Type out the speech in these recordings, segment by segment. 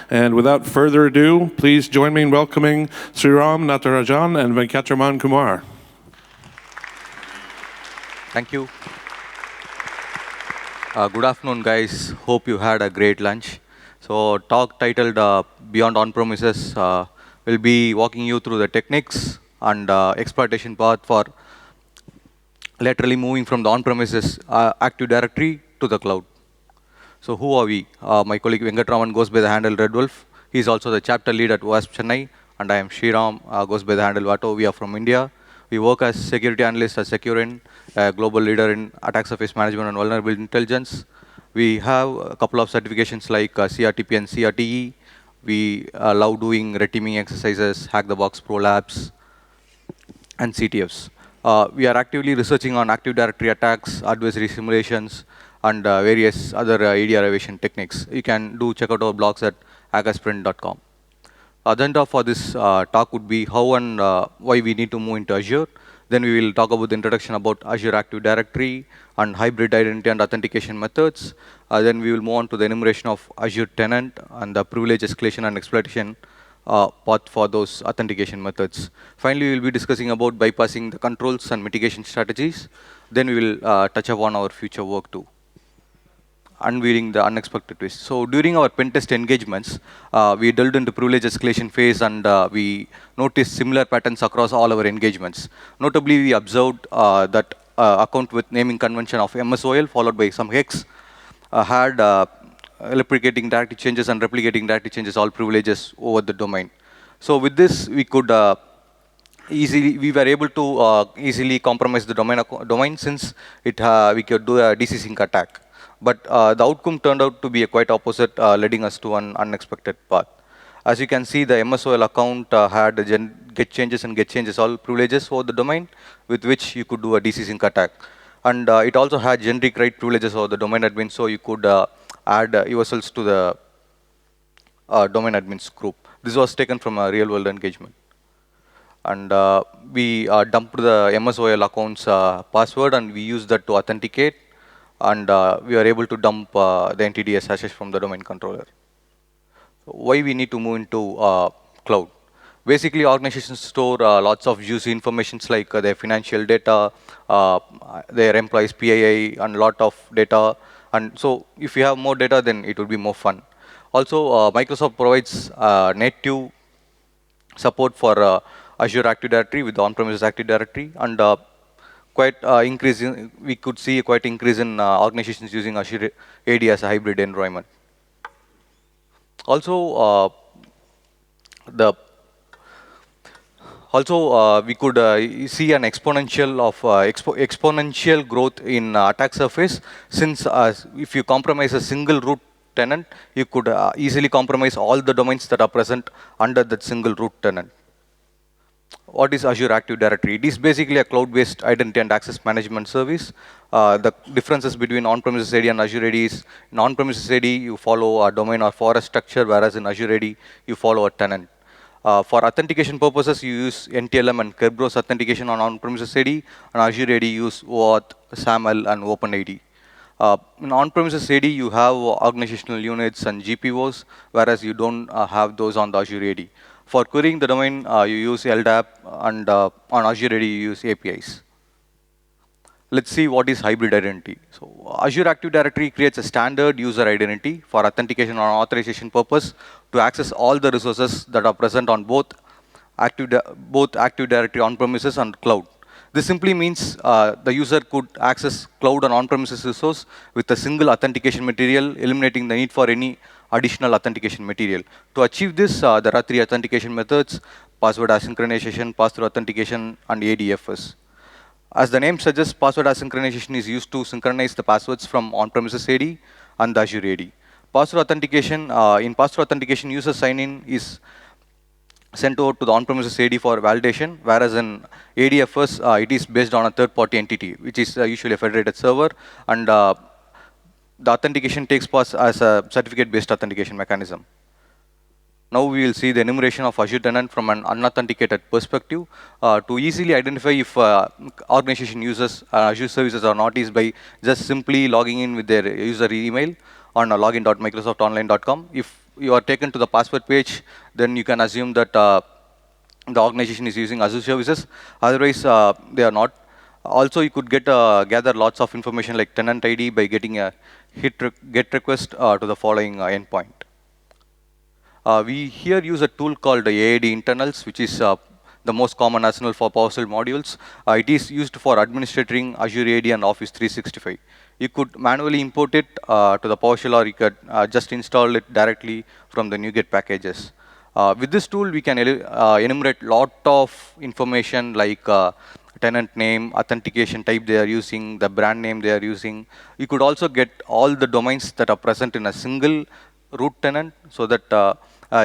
And without further ado, please join me in welcoming Sriraam Natarajan and Venkatraman Kumar. Thank you. Good afternoon, guys. Hope you had a great lunch. So, talk titled Beyond On-Premises will be walking you through the techniques and exploitation path for laterally moving from the on-premises Active Directory to the cloud. So, who are we? My colleague Venkatraman goes by the handle Red Wolf. He is also the chapter lead at OASP Chennai, and I am Sriraam, goes by the handle Vato. We are from India. We work as security analyst at Security, a global leader in attack surface management and vulnerable intelligence. We have a couple of certifications like CRTP and CRTE. We love doing red teaming exercises, hack the box pro labs, and CTFs. We are actively researching on Active Directory attacks, adversary simulations, and various other ADR evasion techniques. You can check out our blogs at hackersprint.com. Agenda for this talk would be how and why we need to move into Azure. Then we will talk about the introduction about Azure Active Directory and hybrid identity and authentication methods. Then we will move on to the enumeration of Azure tenant and the privilege escalation and exploitation path for those authentication methods. Finally, we will be discussing about bypassing the controls and mitigation strategies. Then we will touch upon our future work too, unveiling the unexpected twist. So during our pen test engagements, we delved into privilege escalation phase, and we noticed similar patterns across all our engagements. Notably, we observed that account with naming convention of MSOL followed by some hex had replicating directory changes and replicating directory changes all privileges over the domain. So with this, we could we were able to easily compromise the domain since we could do a DC sync attack. But the outcome turned out to be quite opposite, leading us to an unexpected path. As you can see, the MSOL account had get changes and get changes all privileges over the domain, with which you could do a DC sync attack. And it also had generic write privileges over the domain admin, so you could add yourselves to the domain admins group. This was taken from a real-world engagement. And we dumped the MSOL account's password, and we used that to authenticate. And we are able to dump the NTDS hashes from the domain controller. Why we need to move into cloud? Basically, organizations store lots of juicy information like their financial data, their employees' PII, and lot of data. And so, if you have more data, then it will be more fun. Also, Microsoft provides native support for Azure Active Directory with the on-premises Active Directory, and quite increase in, we could see a quite increase in organizations using Azure AD as a hybrid environment. Also, we could see an exponential growth in attack surface, since if you compromise a single root tenant, you could easily compromise all the domains that are present under that single root tenant. What is Azure Active Directory? It is basically a cloud-based identity and access management service. The differences between on-premises AD and Azure AD is, in on-premises AD, you follow a domain or forest structure, whereas in Azure AD, you follow a tenant. For authentication purposes, you use NTLM and Kerberos authentication on on-premises AD, and Azure AD use OAuth, SAML, and OpenID. In on-premises AD, you have organizational units and GPOs, whereas you don't have those on the Azure AD. For querying the domain, you use LDAP, and on Azure AD, you use APIs. Let's see what is hybrid identity. So Azure Active Directory creates a standard user identity for authentication or authorization purpose to access all the resources that are present on both Active Directory on-premises and cloud. This simply means the user could access cloud and on-premises resource with a single authentication material, eliminating the need for any additional authentication material. To achieve this, there are 3 authentication methods: password asynchronization, pass-through authentication, and ADFS. As the name suggests, password asynchronization is used to synchronize the passwords from on-premises AD and the Azure AD. Pass-through authentication, in pass-through authentication, user sign-in is sent over to the on-premises AD for validation, whereas in ADFS, it is based on a third-party entity, which is usually a federated server, and the authentication takes place as a certificate-based authentication mechanism. Now we will see the enumeration of Azure tenant from an unauthenticated perspective. To easily identify if organization uses Azure services or not is by just simply logging in with their user email on login.microsoftonline.com. If you are taken to the password page, then you can assume that the organization is using Azure Services. Otherwise, they are not. Also, you could gather lots of information like tenant ID by getting a get request to the following endpoint. We here use a tool called AAD internals, which is the most common arsenal for PowerShell modules. It is used for administrating Azure AD and Office 365. You could manually import it to the PowerShell, or you could just install it directly from the NuGet packages. With this tool, we can enumerate lot of information like tenant name, authentication type they are using, the brand name they are using. You could also get all the domains that are present in a single root tenant, so that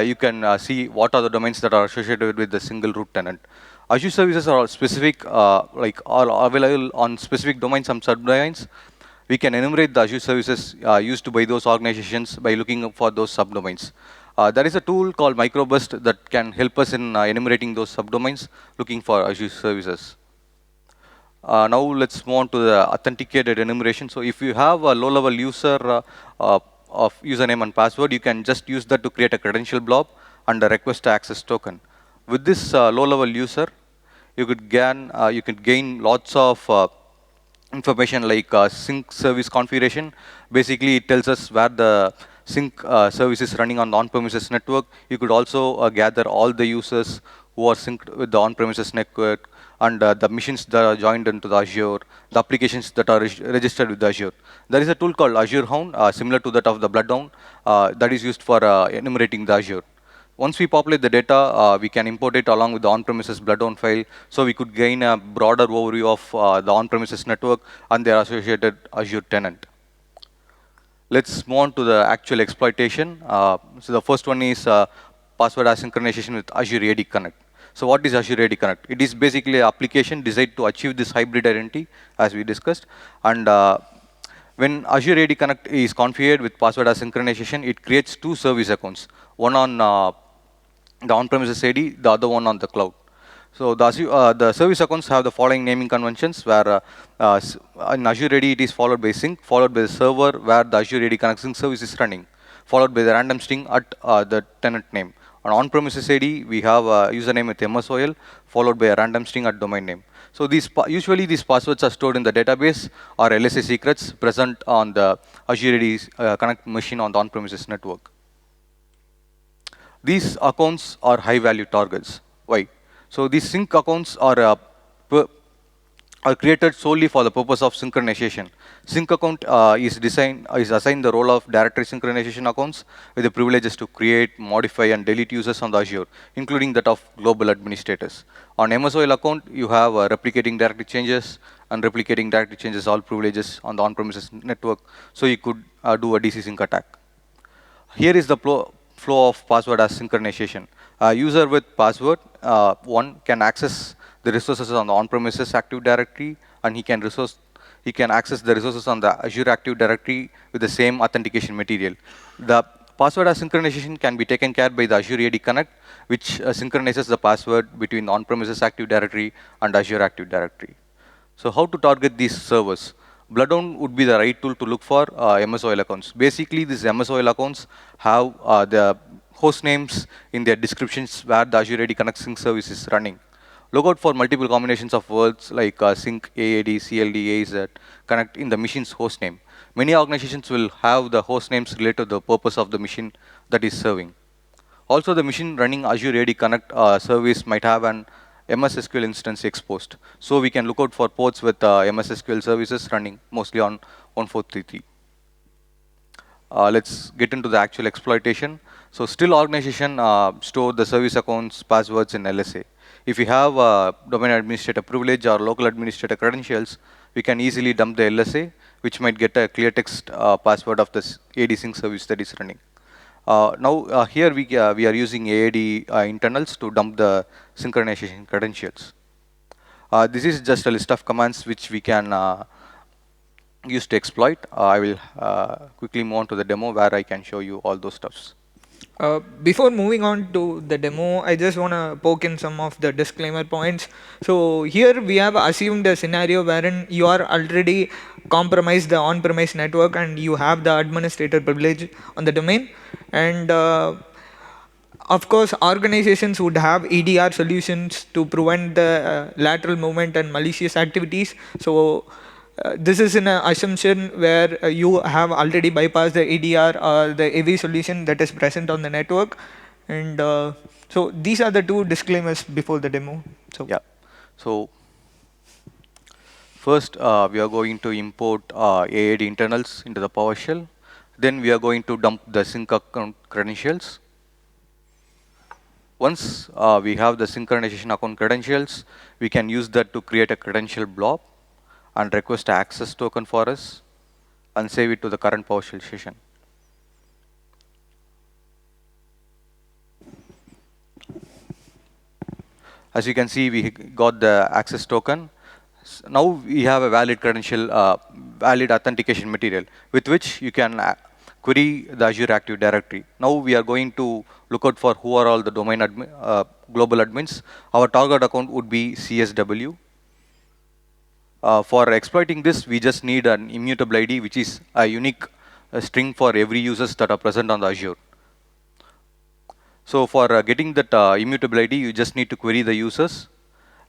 you can see what are the domains that are associated with the single root tenant. Azure services are specific, are available on specific domains and subdomains. We can enumerate the Azure services used by those organizations by looking for those subdomains. There is a tool called Microburst that can help us in enumerating those subdomains, looking for Azure services. Now let's move on to the authenticated enumeration. So if you have a low-level user of username and password, you can just use that to create a credential blob and a request access token. With this low-level user, you could gain lots of information like sync service configuration. Basically, it tells us where the sync service is running on the on-premises network. You could also gather all the users who are synced with the on-premises network, and the machines that are joined into the Azure, the applications that are registered with the Azure. There is a tool called Azure Hound, similar to that of the Bloodhound, that is used for enumerating the Azure. Once we populate the data, we can import it along with the on-premises Bloodhound file, so we could gain a broader overview of the on-premises network and their associated Azure tenant. Let's move on to the actual exploitation. So the first one is password asynchronization with Azure AD Connect. So what is Azure AD Connect? It is basically an application designed to achieve this hybrid identity, as we discussed. And when Azure AD Connect is configured with password asynchronization, it creates two service accounts, one on the on-premises AD, the other one on the cloud. So the service accounts have the following naming conventions, where in Azure AD it is followed by sync, followed by the server where the Azure AD Connect sync service is running, followed by the random string at the tenant name. On-premises AD, we have a username with MSOL, followed by a random string at domain name. So usually these passwords are stored in the database or LSA secrets present on the Azure AD Connect machine on the on-premises network. These accounts are high-value targets. Why? So these sync accounts are created solely for the purpose of synchronization. Sync account is assigned the role of directory synchronization accounts with the privileges to create, modify, and delete users on the Azure, including that of global administrators. On MSOL account, you have replicating directory changes and replicating directory changes all privileges on the on-premises network, so you could do a DC sync attack. Here is the flow of password as synchronization. A user with password 1 can access the resources on the on-premises Active Directory, and he can access the resources on the Azure Active Directory with the same authentication material. The password asynchronization can be taken care by the Azure AD Connect, which synchronizes the password between the on-premises Active Directory and Azure Active Directory. So how to target these servers? Bloodhound would be the right tool to look for MSOL accounts. Basically, these MSOL accounts have the host names in their descriptions where the Azure AD Connect sync service is running. Look out for multiple combinations of words like sync, AAD, CLD, AZ, connect in the machine's host name. Many organizations will have the host names related to the purpose of the machine that is serving. Also, the machine running Azure AD Connect service might have an MS SQL instance exposed. So we can look out for ports with MS SQL services running mostly on 1433. Let's get into the actual exploitation. So still organization store the service accounts passwords in LSA. If you have domain administrator privilege or local administrator credentials, we can easily dump the LSA, which might get a clear text password of this AD sync service that is running. Now here we are using AAD internals to dump the synchronization credentials. This is just a list of commands which we can use to exploit. I will quickly move on to the demo where I can show you all those stuffs. Before moving on to the demo, I just want to poke in some of the disclaimer points. So here we have assumed a scenario wherein you are already compromised the on-premise network and you have the administrator privilege on the domain. And of course, organizations would have EDR solutions to prevent the lateral movement and malicious activities. So this is an assumption where you have already bypassed the EDR or the AV solution that is present on the network. And so these are the two disclaimers before the demo. So Yeah. So first, we are going to import AAD internals into the PowerShell. Then we are going to dump the sync account credentials. Once we have the synchronization account credentials, we can use that to create a credential blob and request an access token for us and save it to the current PowerShell session. As you can see, we got the access token. Now we have a valid credential, valid authentication material with which you can query the Azure Active Directory. Now we are going to look out for who are all the domain global admins. Our target account would be CSW. For exploiting this, we just need an immutable ID, which is a unique string for every users that are present on the Azure. So for getting that immutable ID, you just need to query the users.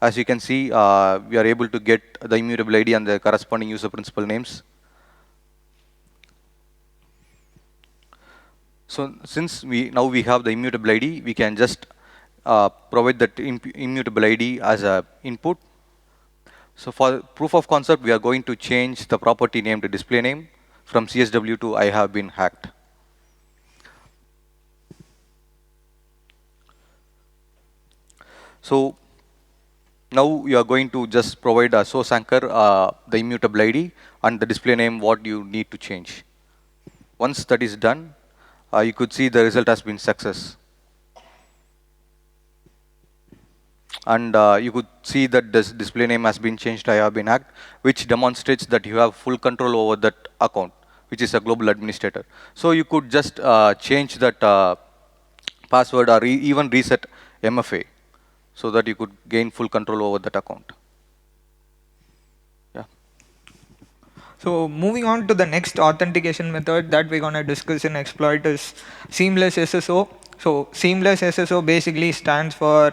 As you can see, we are able to get the immutable ID and the corresponding user principal names. So since now we have the immutable ID, we can just provide that immutable ID as an input. So for proof of concept, we are going to change the property name to display name from CSW to I have been hacked. So now you are going to just provide a source anchor, the immutable ID, and the display name what you need to change. Once that is done, you could see the result has been success. And you could see that this display name has been changed to I have been hacked, which demonstrates that you have full control over that account, which is a global administrator. So you could just change that password or even reset MFA so that you could gain full control over that account. Yeah. So moving on to the next authentication method that we're going to discuss in exploit is seamless SSO. So seamless SSO basically stands for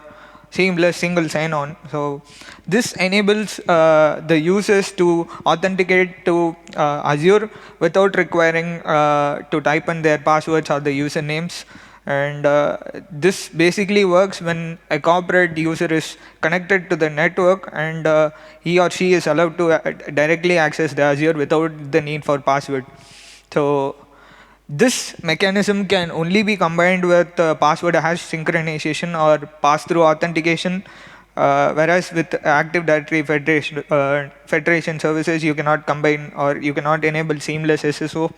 seamless single sign-on. So this enables the users to authenticate to Azure without requiring to type in their passwords or the usernames. And this basically works when a corporate user is connected to the network and he or she is allowed to directly access the Azure without the need for password. So this mechanism can only be combined with password hash synchronization or pass-through authentication, whereas with Active Directory Federation services, you cannot combine or you cannot enable seamless SSO.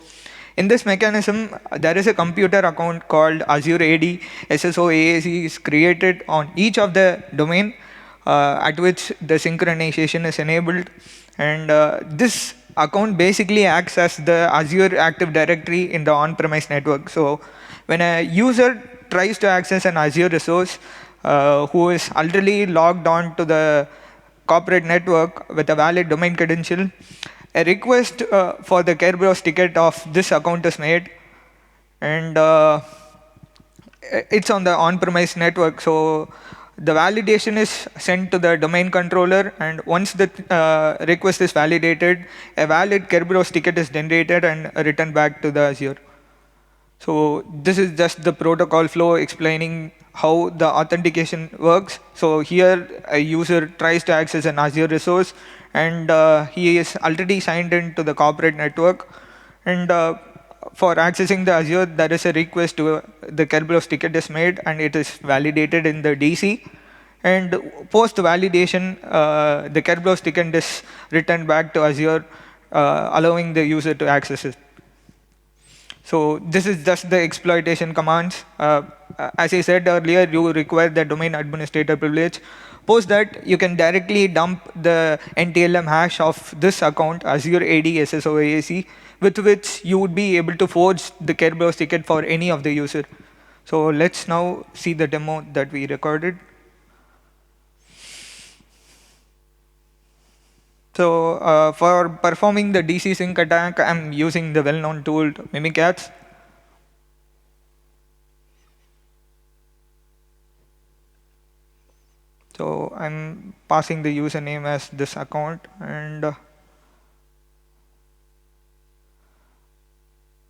In this mechanism, there is a computer account called Azure AD SSO AAC is created on each of the domain at which the synchronization is enabled, and this account basically acts as the Azure Active Directory in the on-premise network. So when a user tries to access an Azure resource who is already logged on to the corporate network with a valid domain credential, a request for the Kerberos ticket of this account is made, and it's on the on-premise network. So the validation is sent to the domain controller, and once the request is validated, a valid Kerberos ticket is generated and returned back to the Azure. So this is just the protocol flow explaining how the authentication works. So here a user tries to access an Azure resource and he is already signed into the corporate network, and for accessing the Azure there is a request to the Kerberos ticket is made and it is validated in the DC, and post validation the Kerberos ticket is returned back to Azure, allowing the user to access it. So this is just the exploitation commands. As I said earlier, you require the domain administrator privilege. Post that, you can directly dump the NTLM hash of this account, Azure AD SSO AAC, with which you would be able to forge the Kerberos ticket for any of the user. So let's now see the demo that we recorded. So for performing the DC sync attack, I'm using the well-known tool Mimikatz. So I'm passing the username as this account, and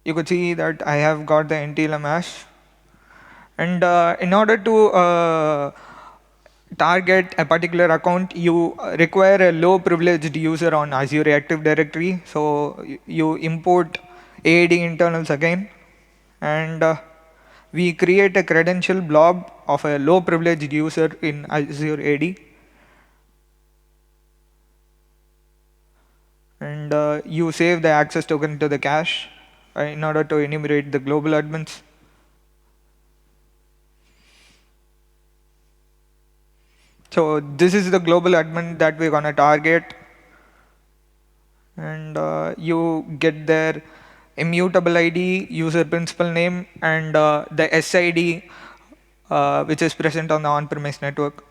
you could see that I have got the NTLM hash. And in order to target a particular account, you require a low privileged user on Azure Active Directory. So you import AD internals again, and we create a credential blob of a low privileged user in Azure AD. And you save the access token to the cache in order to enumerate the global admins. So this is the global admin that we're going to target. And you get their immutable ID, user principal name, and the SID which is present on the on-premise network.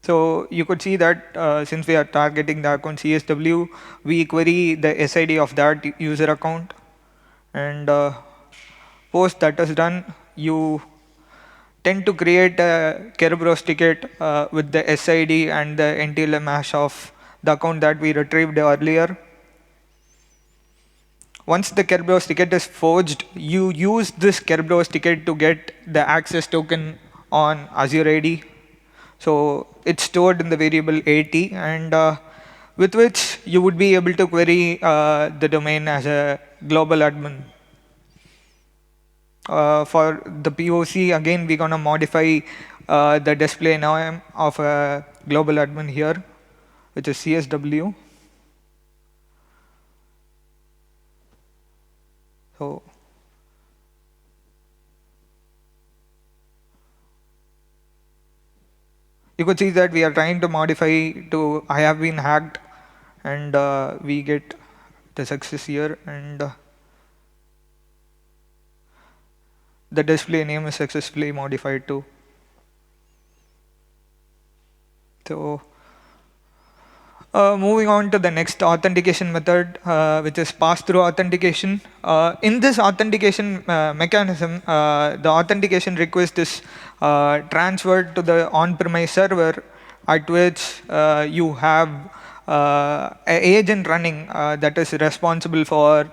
So you could see that since we are targeting the account CSW, we query the SID of that user account. And post that is done, you tend to create a Kerberos ticket with the SID and the NTLM hash of the account that we retrieved earlier. Once the Kerberos ticket is forged, you use this Kerberos ticket to get the access token on Azure AD. So it's stored in the variable AT, and with which you would be able to query the domain as a global admin. For the POC, again, we're going to modify the display name of a global admin here, which is CSW. So you could see that we are trying to modify to I have been hacked, and we get the success here, and the display name is successfully modified too. So moving on to the next authentication method, which is pass-through authentication. In this authentication mechanism, the authentication request is transferred to the on-premise server, at which you have an agent running that is responsible for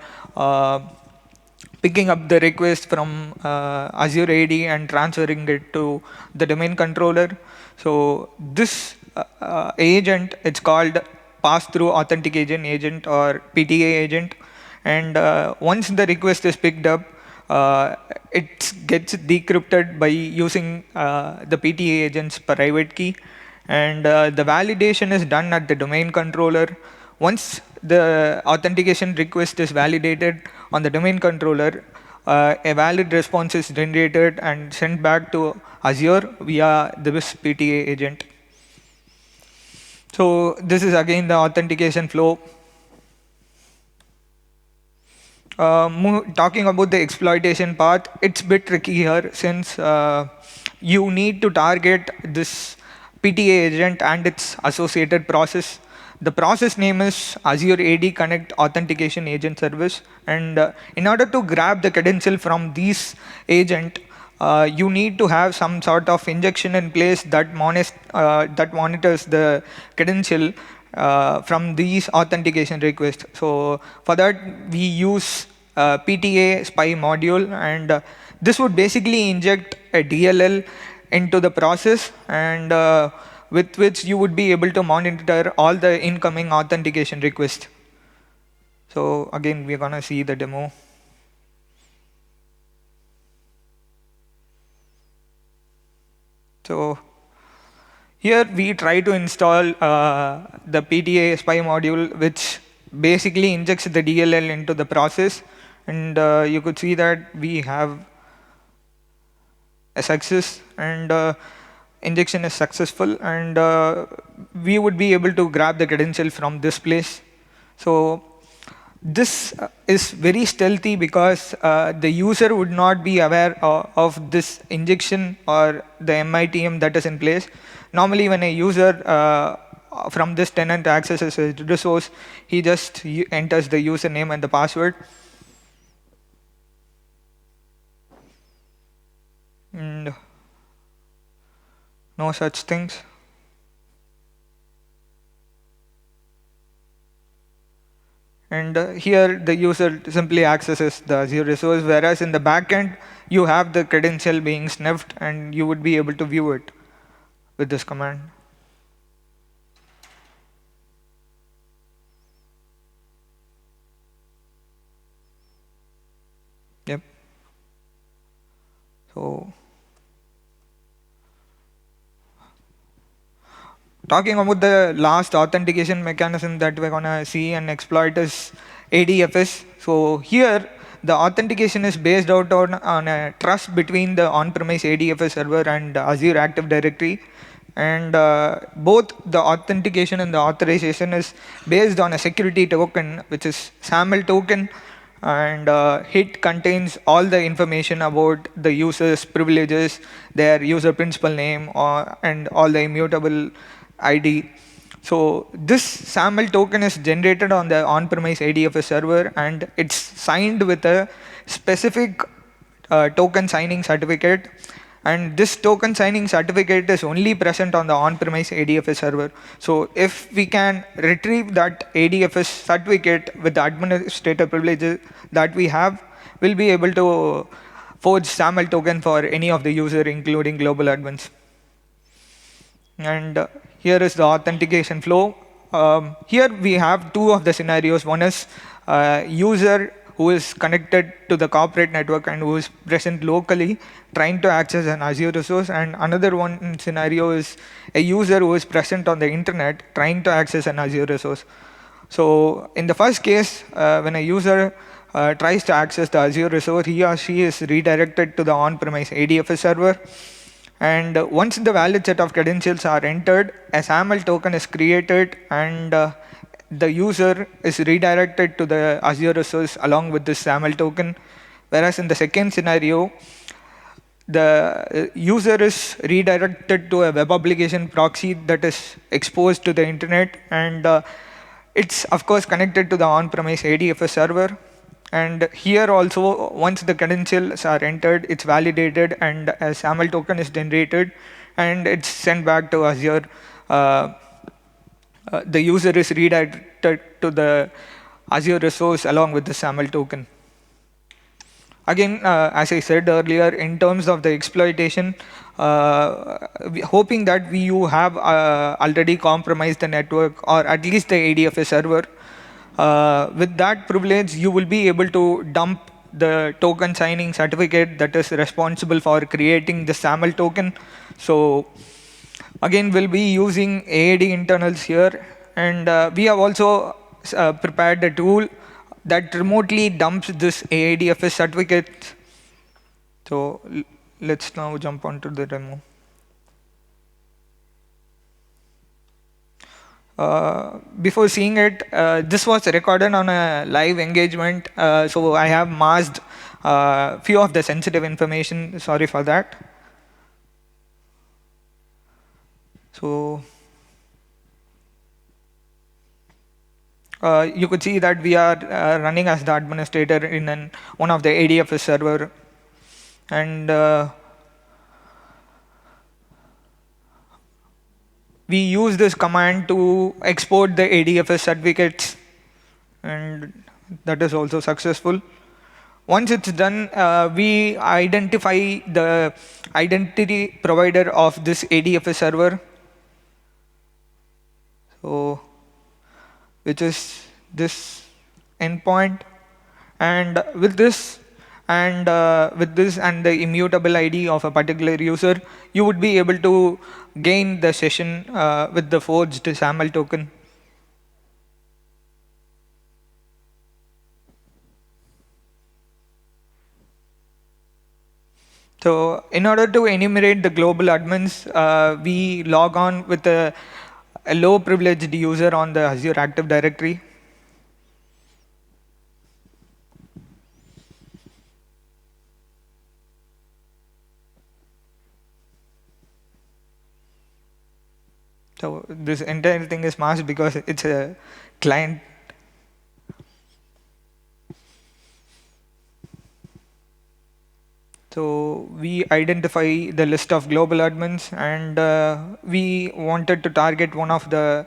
picking up the request from Azure AD and transferring it to the domain controller. So this agent, it's called pass-through authentication agent or PTA agent. And once the request is picked up, it gets decrypted by using the PTA agent's private key. And the validation is done at the domain controller. Once the authentication request is validated on the domain controller, a valid response is generated and sent back to Azure via this PTA agent. So this is again the authentication flow. Talking about the exploitation part, it's a bit tricky here, since you need to target this PTA agent and its associated process. The process name is Azure AD Connect Authentication Agent Service, and in order to grab the credential from this agent, you need to have some sort of injection in place that monitors the credential from these authentication requests. So for that, we use PTA spy module, and this would basically inject a DLL into the process, and with which you would be able to monitor all the incoming authentication requests. So again, we're gonna see the demo. So here we try to install the PTA spy module, which basically injects the DLL into the process, and you could see that we have a success, and injection is successful, and we would be able to grab the credential from this place. So this is very stealthy because the user would not be aware of this injection or the MITM that is in place. Normally, when a user from this tenant accesses a resource, he just enters the username and the password. And no such things. And here the user simply accesses the Azure resource, whereas in the backend you have the credential being sniffed and you would be able to view it with this command. Yep. So talking about the last authentication mechanism that we're gonna see and exploit is ADFS. So here the authentication is based out on a trust between the on-premise ADFS server and Azure Active Directory. And both the authentication and the authorization is based on a security token, which is SAML token, and it contains all the information about the user's privileges, their user principal name, and all the immutable ID. So this SAML token is generated on the on-premise ADFS server, and it's signed with a specific token signing certificate. And this token signing certificate is only present on the on-premise ADFS server. So if we can retrieve that ADFS certificate with the administrator privileges that we have, we'll be able to forge SAML token for any of the user, including global admins. And here is the authentication flow. Here we have two of the scenarios. One is user who is connected to the corporate network and who is present locally trying to access an Azure resource, and another one scenario is a user who is present on the internet trying to access an Azure resource. So in the first case, when a user tries to access the Azure resource, he or she is redirected to the on-premise ADFS server. And once the valid set of credentials are entered, a SAML token is created, and the user is redirected to the Azure resource along with this SAML token. Whereas in the second scenario, the user is redirected to a web application proxy that is exposed to the internet, and it's of course connected to the on-premise ADFS server. And here also, once the credentials are entered, it's validated and a SAML token is generated, and it's sent back to Azure. The user is redirected to the Azure resource along with the SAML token. Again, as I said earlier, in terms of the exploitation, hoping that you have already compromised the network or at least the ADFS server. With that privilege, you will be able to dump the token signing certificate that is responsible for creating the SAML token. So again, we'll be using AAD internals here, and we have also prepared a tool that remotely dumps this AADFS certificate. So let's now jump onto the demo. Before seeing it, this was recorded on a live engagement, so I have masked few of the sensitive information. Sorry for that. So you could see that we are running as the administrator in one of the ADFS server, and we use this command to export the ADFS certificates, and that is also successful. Once it's done, we identify the identity provider of this ADFS server, so which is this endpoint, and with this and the immutable ID of a particular user, you would be able to gain the session with the forged SAML token. So in order to enumerate the global admins, we log on with a low privileged user on the Azure Active Directory. So this entire thing is masked because it's a client. So we identify the list of global admins, and we wanted to target one of the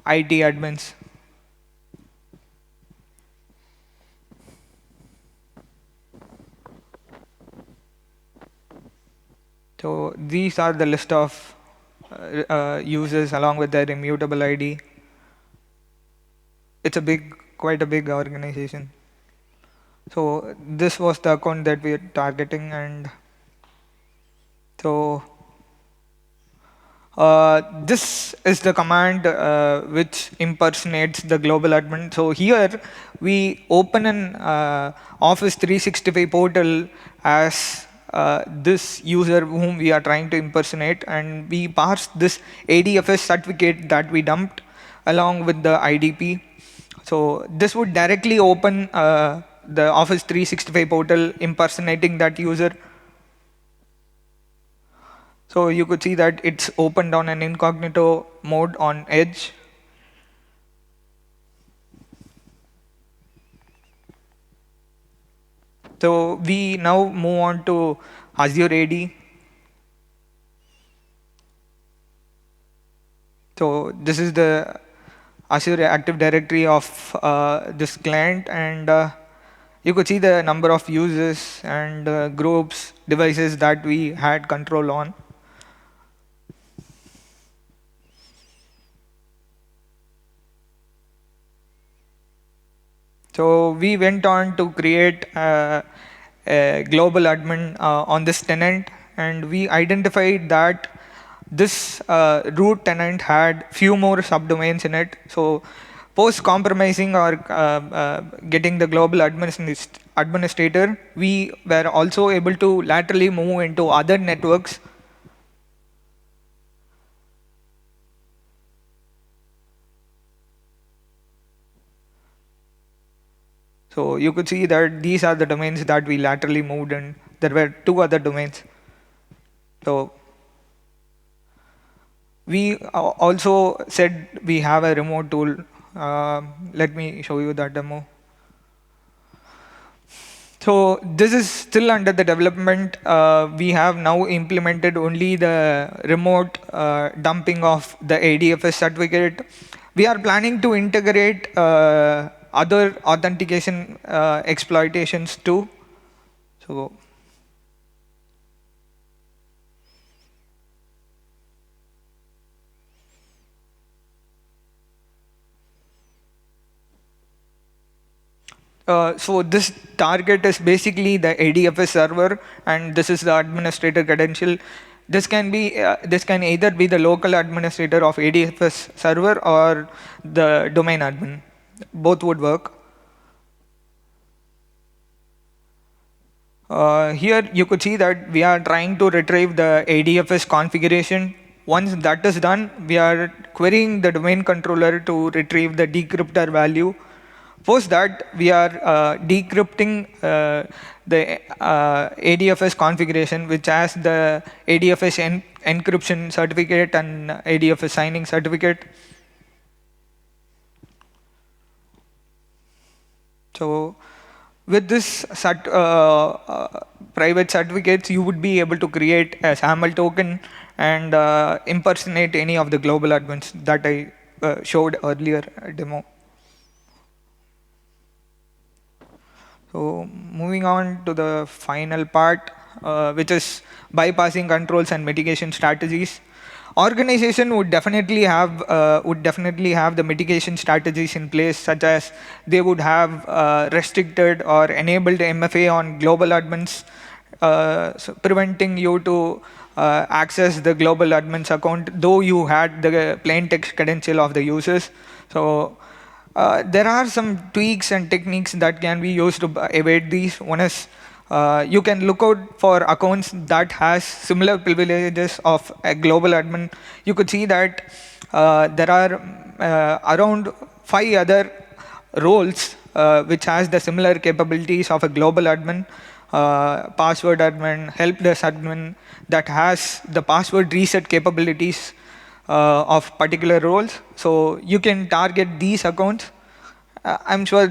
IT admins. So these are the list of users along with their immutable ID. It's quite a big organization. So this was the account that we are targeting, and so this is the command which impersonates the global admin. So here we open an Office 365 portal as this user whom we are trying to impersonate, and we parse this ADFS certificate that we dumped along with the IDP. So this would directly open the Office 365 portal impersonating that user. So you could see that it's opened on an incognito mode on Edge. So we now move on to Azure AD. So this is the Azure Active Directory of this client, and you could see the number of users and groups, devices that we had control on. So we went on to create a global admin on this tenant, and we identified that this root tenant had few more subdomains in it. So post compromising or getting the global administrator, we were also able to laterally move into other networks. So you could see that these are the domains that we laterally moved, and there were two other domains. So we also said we have a remote tool. Let me show you that demo. So this is still under the development. We have now implemented only the remote dumping of the ADFS certificate. We are planning to integrate other authentication exploitations too. So so this target is basically the ADFS server, and this is the administrator credential. This can either be the local administrator of ADFS server or the domain admin. Both would work. Here you could see that we are trying to retrieve the ADFS configuration. Once that is done, we are querying the domain controller to retrieve the decryptor value. Post that, we are decrypting the ADFS configuration, which has the ADFS encryption certificate and ADFS signing certificate. So with this private certificates, you would be able to create a SAML token and impersonate any of the global admins that I showed earlier demo. So moving on to the final part, which is bypassing controls and mitigation strategies. Organization would definitely have the mitigation strategies in place, such as they would have restricted or enabled MFA on global admins, so preventing you to access the global admins account, though you had the plain text credential of the users. So there are some tweaks and techniques that can be used to evade these. One is you can look out for accounts that has similar privileges of a global admin. You could see that there are around 5 other roles which has the similar capabilities of a global admin. Password admin, help desk admin that has the password reset capabilities. of particular roles. So you can target these accounts. I'm sure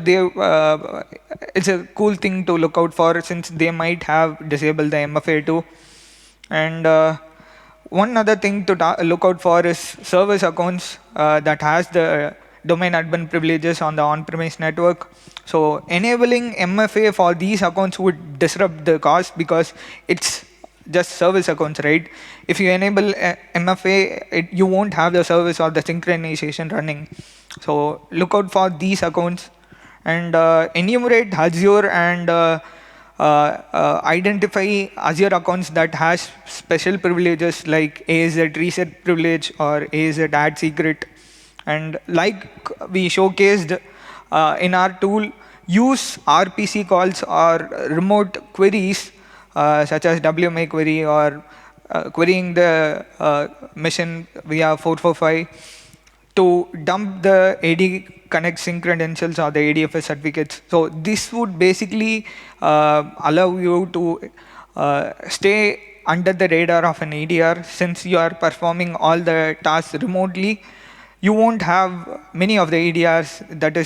it's a cool thing to look out for since they might have disabled the MFA too. And one other thing to look out for is service accounts that has the domain admin privileges on the on-premise network. So enabling MFA for these accounts would disrupt the cost because it's just service accounts, right? If you enable MFA, you won't have the service or the synchronization running. So look out for these accounts and enumerate Azure and identify Azure accounts that has special privileges like AZ reset privilege or AZ add secret. And like we showcased in our tool, use RPC calls or remote queries such as WMA query or querying the mission via 445 to dump the AD connect sync credentials or the ADFS certificates. So this would basically allow you to stay under the radar of an ADR since you are performing all the tasks remotely. You won't have many of the ADRs that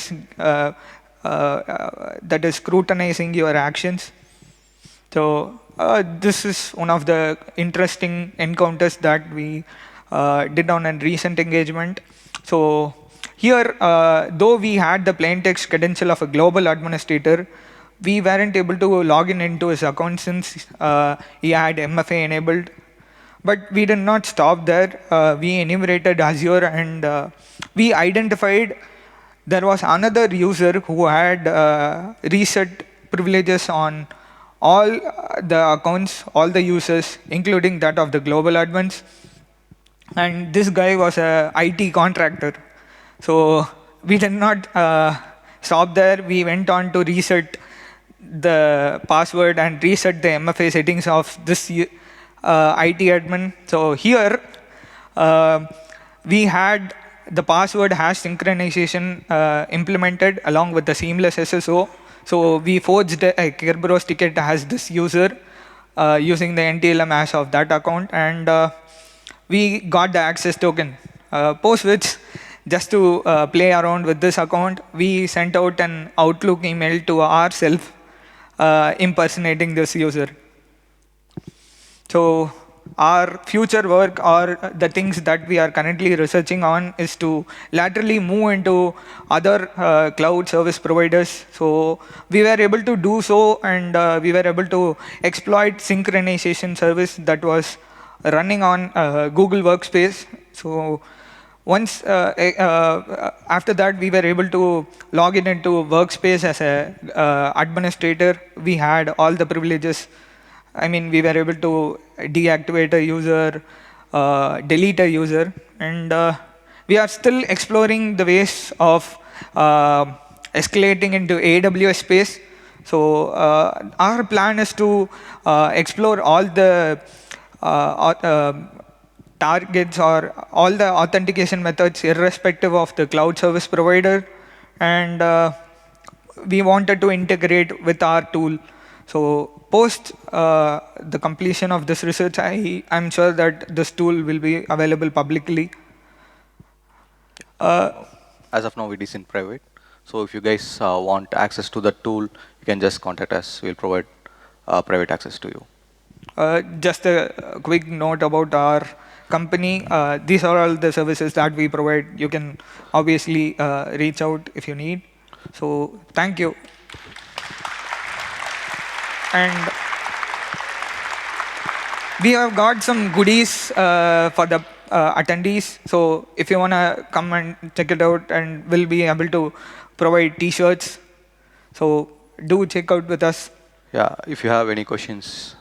is scrutinizing your actions. So this is one of the interesting encounters that we did on a recent engagement. So here, though we had the plain text credential of a global administrator, we weren't able to log in into his account since he had MFA enabled. But we did not stop there. We enumerated Azure and we identified there was another user who had reset privileges on all the accounts, all the users, including that of the global admins. And this guy was a IT contractor. So we did not stop there. We went on to reset the password and reset the MFA settings of this IT admin. So here we had the password hash synchronization implemented along with the seamless SSO. So we forged a Kerberos ticket as this user using the NTLM hash of that account, and we got the access token. Post which, just to play around with this account, we sent out an Outlook email to ourselves impersonating this user. So our future work or the things that we are currently researching on is to laterally move into other cloud service providers. So we were able to do so, and we were able to exploit synchronization service that was running on Google Workspace. So once after that, we were able to log in into Workspace as a administrator. We had all the privileges. I mean, we were able to deactivate a user, delete a user, and we are still exploring the ways of escalating into AWS space. So our plan is to explore all the targets or all the authentication methods irrespective of the cloud service provider, and we wanted to integrate with our tool. So post the completion of this research, I'm sure that this tool will be available publicly. As of now, it is in private. So if you guys want access to the tool, you can just contact us. We'll provide private access to you. Just a quick note about our company. These are all the services that we provide. You can obviously reach out if you need. So thank you. And we have got some goodies for the attendees. So if you want to come and check it out, and we'll be able to provide t-shirts. So do check out with us. Yeah, if you have any questions,